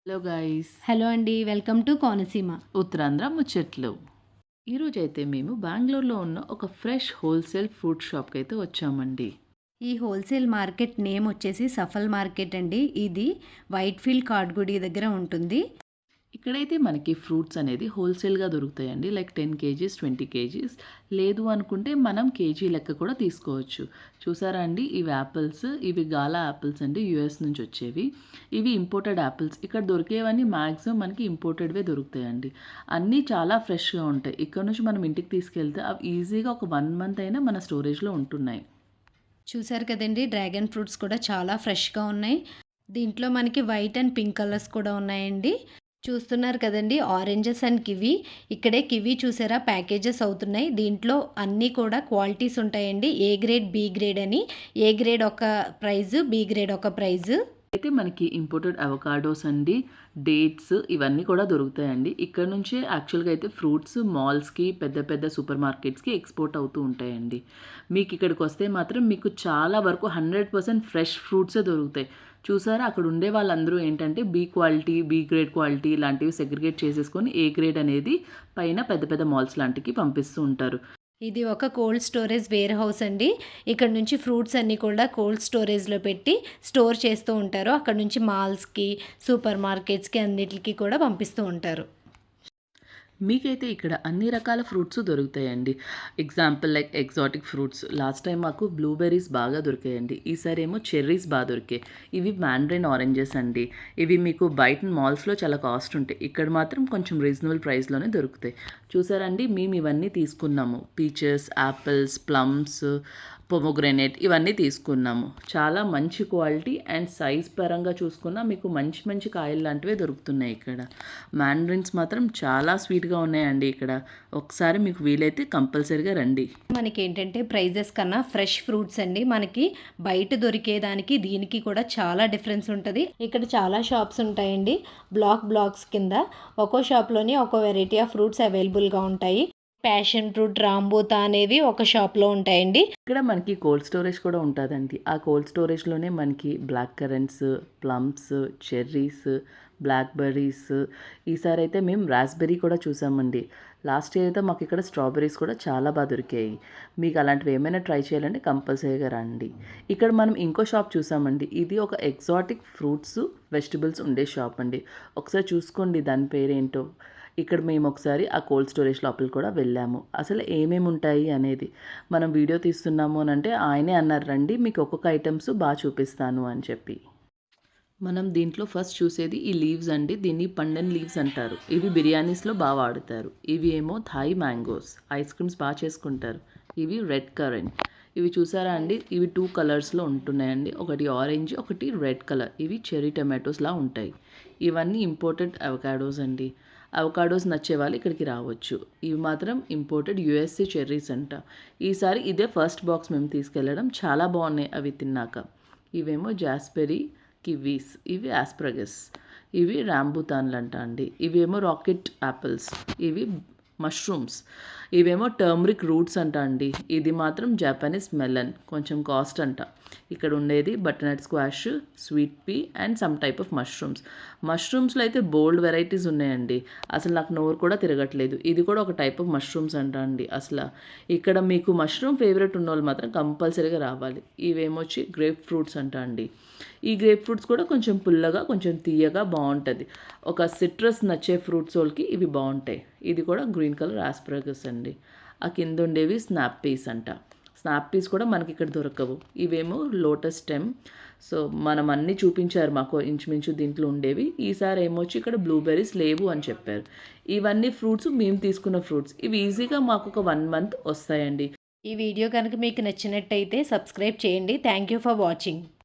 Hello guys, hello అండి, welcome to Konaseema. Uttarandhra ముచ్చట్లు. ఈరోజైతే మేము బెంగళూరులో ఉన్న ఒక ఫ్రెష్ హోల్సేల్ ఫ్రూట్ షాప్కి అయితే వచ్చామండి. ఈ హోల్సేల్ మార్కెట్ నేమ్ వచ్చేసి సఫల్ మార్కెట్ అండి. ఇది వైట్ఫీల్డ్ కాడ్గుడి దగ్గర ఉంటుంది. ఇక్కడైతే మనకి ఫ్రూట్స్ అనేది హోల్సేల్గా దొరుకుతాయండి. లైక్ 10 కేజీస్, 20 కేజీస్, లేదు అనుకుంటే మనం కేజీ లెక్క కూడా తీసుకోవచ్చు. చూసారా అండి, ఇవి యాపిల్స్, ఇవి గాలా యాపిల్స్ అండి, యూఎస్ నుంచి వచ్చేవి. ఇవి ఇంపోర్టెడ్ యాపిల్స్. ఇక్కడ దొరికేవన్నీ మ్యాక్సిమం మనకి ఇంపోర్టెడ్వే దొరుకుతాయండి. అన్నీ చాలా ఫ్రెష్గా ఉంటాయి. ఇక్కడ నుంచి మనం ఇంటికి తీసుకెళ్తే అవి ఈజీగా ఒక 1 మంత్ అయినా మన స్టోరేజ్లో ఉంటున్నాయి. చూసారు కదండి, డ్రాగన్ ఫ్రూట్స్ కూడా చాలా ఫ్రెష్గా ఉన్నాయి. దీంట్లో మనకి వైట్ అండ్ పింక్ కలర్స్ కూడా ఉన్నాయండి. చూస్తున్నారు కదండి, ఆరెంజెస్ అండ్ కివీ. ఇక్కడే కివీ చూసారా, ప్యాకేజెస్ అవుతున్నాయి. దీంట్లో అన్నీ కూడా క్వాలిటీస్ ఉంటాయండి. ఏ గ్రేడ్, బి గ్రేడ్ అని. ఏ గ్రేడ్ ఒక ప్రైజు, బి గ్రేడ్ ఒక ప్రైజు. అయితే మనకి ఇంపోర్టెడ్ అవకాడోస్ అండి, డేట్స్, ఇవన్నీ కూడా దొరుకుతాయండి. ఇక్కడ నుంచే యాక్చువల్గా అయితే ఫ్రూట్స్ మాల్స్కి, పెద్ద పెద్ద సూపర్ మార్కెట్స్కి ఎక్స్పోర్ట్ అవుతూ ఉంటాయండి. మీకు ఇక్కడికి వస్తే మాత్రం మీకు చాలా వరకు 100% ఫ్రెష్ ఫ్రూట్సే దొరుకుతాయి. చూసారా, అక్కడ ఉండే వాళ్ళందరూ ఏంటంటే B quality, B grade quality ఇలాంటివి సెగ్రిగేట్ చేసేసుకొని ఏ గ్రేడ్ అనేది పైన పెద్ద పెద్ద మాల్స్ లాంటికి పంపిస్తూ ఉంటారు. ఇది ఒక కోల్డ్ స్టోరేజ్ వేర్ హౌస్ అండి. ఇక్కడ నుంచి ఫ్రూట్స్ అన్నీ కూడా కోల్డ్ స్టోరేజ్లో పెట్టి స్టోర్ చేస్తూ ఉంటారు. అక్కడ నుంచి మాల్స్కి, సూపర్ మార్కెట్స్కి అన్నిటికి కూడా పంపిస్తూ ఉంటారు. మీకైతే ఇక్కడ అన్ని రకాల ఫ్రూట్స్ దొరుకుతాయండి. Example like exotic fruits. Last time మాకు బ్లూబెర్రీస్ బాగా దొరికాయండి. ఈసారి ఏమో చెర్రీస్ బాగా దొరికాయి. ఇవి మ్యాండ్రైన్ ఆరెంజెస్ అండి. ఇవి మీకు బయట మాల్స్లో చాలా కాస్ట్ ఉంటాయి. ఇక్కడ మాత్రం కొంచెం రీజనబుల్ ప్రైస్లోనే దొరుకుతాయి. చూసారండి, మేము ఇవన్నీ తీసుకున్నాము. పీచెస్, యాపిల్స్, ప్లమ్స్, పొమోగ్రెనేట్ ఇవన్నీ తీసుకున్నాము. చాలా మంచి క్వాలిటీ అండ్ సైజ్ పరంగా చూసుకున్నా మీకు మంచి మంచి కాయలు లాంటివే దొరుకుతున్నాయి ఇక్కడ. మ్యాండ్రిన్స్ మాత్రం చాలా స్వీట్గా ఉన్నాయండి ఇక్కడ. ఒకసారి మీకు వీలైతే కంపల్సరీగా రండి. మనకి ఏంటంటే ప్రైజెస్ కన్నా ఫ్రెష్ ఫ్రూట్స్ అండి. మనకి బయట దొరికేదానికి దీనికి కూడా చాలా డిఫరెన్స్ ఉంటుంది. ఇక్కడ చాలా షాప్స్ ఉంటాయండి. బ్లాక్స్ కింద ఒక్కో షాప్లోని ఒక్కో వెరైటీ ఆఫ్ ఫ్రూట్స్ అవైలబుల్గా ఉంటాయి. ప్యాషన్ ఫ్రూట్, రాంబూతా అనేవి ఒక షాప్లో ఉంటాయండి. ఇక్కడ మనకి కోల్డ్ స్టోరేజ్ కూడా ఉంటుందండి. ఆ కోల్డ్ స్టోరేజ్లోనే మనకి black currants, plums, cherries, blackberries, ఈసారి అయితే మేము రాస్బెర్రీ కూడా చూసామండి. లాస్ట్ ఇయర్ అయితే మాకు ఇక్కడ స్ట్రాబెర్రీస్ కూడా చాలా బాగా దొరికాయి. మీకు అలాంటివి ఏమైనా ట్రై చేయాలంటే కంపల్సరీగా రండి. ఇక్కడ మనం ఇంకో షాప్ చూసామండి. ఇది ఒక ఎగ్జాటిక్ ఫ్రూట్స్, వెజిటబుల్స్ ఉండే షాప్ అండి. ఒకసారి చూసుకోండి దాని పేరేంటో. ఇక్కడ మేము ఒకసారి ఆ కోల్డ్ స్టోరేజ్ లోపల కూడా వెళ్ళాము. అసలు ఏమేమి ఉంటాయి అనేది మనం వీడియో తీస్తున్నాము అని అంటే ఆయనే అన్నారు, రండి మీకు ఒక్కొక్క ఐటమ్స్ బాగా చూపిస్తాను అని చెప్పి. మనం దీంట్లో ఫస్ట్ చూసేది ఈ లీవ్స్ అండి. దీన్ని పండన్ లీవ్స్ అంటారు. ఇవి బిర్యానీస్లో బాగా వాడతారు. ఇవి ఏమో థాయ్ మ్యాంగోస్, ఐస్ క్రీమ్స్ బాగా చేసుకుంటారు. ఇవి రెడ్ కరెంట్. ఇవి చూసారా అండి, ఇవి 2 కలర్స్లో ఉంటున్నాయండి. ఒకటి ఆరెంజ్, ఒకటి రెడ్ కలర్. ఇవి చెర్రీ టమాటోస్లా ఉంటాయి. ఇవన్నీ ఇంపోర్టెడ్ అవకాడోస్ అండి. అవకాడోస్ నచ్చే వాళ్ళు ఇక్కడికి రావచ్చు. ఇవి మాత్రం ఇంపోర్టెడ్ యూఎస్ఏ చెర్రీస్ అంట. ఈసారి ఇదే ఫస్ట్ బాక్స్ మేము తీసుకెళ్ళడం. చాలా బాగున్నాయి అవి తిన్నాక. ఇవేమో జాస్బెరీ, కివీస్, ఇవి ఆస్ప్రగస్, ఇవి రాంబుతాన్లు అంట అండి. ఇవేమో రాకెట్ యాపిల్స్, ఇవి మష్రూమ్స్, ఇవేమో టర్మరిక్ రూట్స్ అంట అండి. ఇది మాత్రం జపనీస్ మెలన్, కొంచెం కాస్ట్ అంట. ఇక్కడ ఉండేది butternut squash, sweet pea and some type of మష్రూమ్స్లో అయితే బోల్డ్ వెరైటీస్ ఉన్నాయండి. అసలు నాకు నోరు కూడా తిరగట్లేదు. ఇది కూడా ఒక టైప్ ఆఫ్ మష్రూమ్స్ అంట అండి. అసలు ఇక్కడ మీకు మష్రూమ్ ఫేవరెట్ ఉన్న వాళ్ళు మాత్రం కంపల్సరీగా రావాలి. ఇవేమొచ్చి గ్రేప్ ఫ్రూట్స్ అంట అండి. ఈ గ్రేప్ ఫ్రూట్స్ కూడా కొంచెం పుల్లగా, కొంచెం తీయగా బాగుంటుంది. ఒక సిట్రస్ నచ్చే ఫ్రూట్స్ వాళ్ళకి ఇవి బాగుంటాయి. ఇది కూడా గ్రీన్ కలర్ ఆస్ప్రగస్ అండి. ఆ కింద ఉండేవి స్నాప్ పీస్ అంట. స్నాప్ పీస్ కూడా మనకి ఇక్కడ దొరకవు. ఇవేమో లోటస్ స్టెమ్. సో మనం అన్నీ చూపించారు మాకు ఇంచుమించు దీంట్లో ఉండేవి. ఈసారి ఏమొచ్చి ఇక్కడ బ్లూబెర్రీస్ లేవు అని చెప్పారు. ఇవన్నీ ఫ్రూట్స్ మేము తీసుకున్న ఫ్రూట్స్. ఇవి ఈజీగా మాకు ఒక 1 మంత్ వస్తాయండి. ఈ వీడియో కనుక మీకు నచ్చినట్టయితే సబ్స్క్రైబ్ చేయండి. Thank you for watching.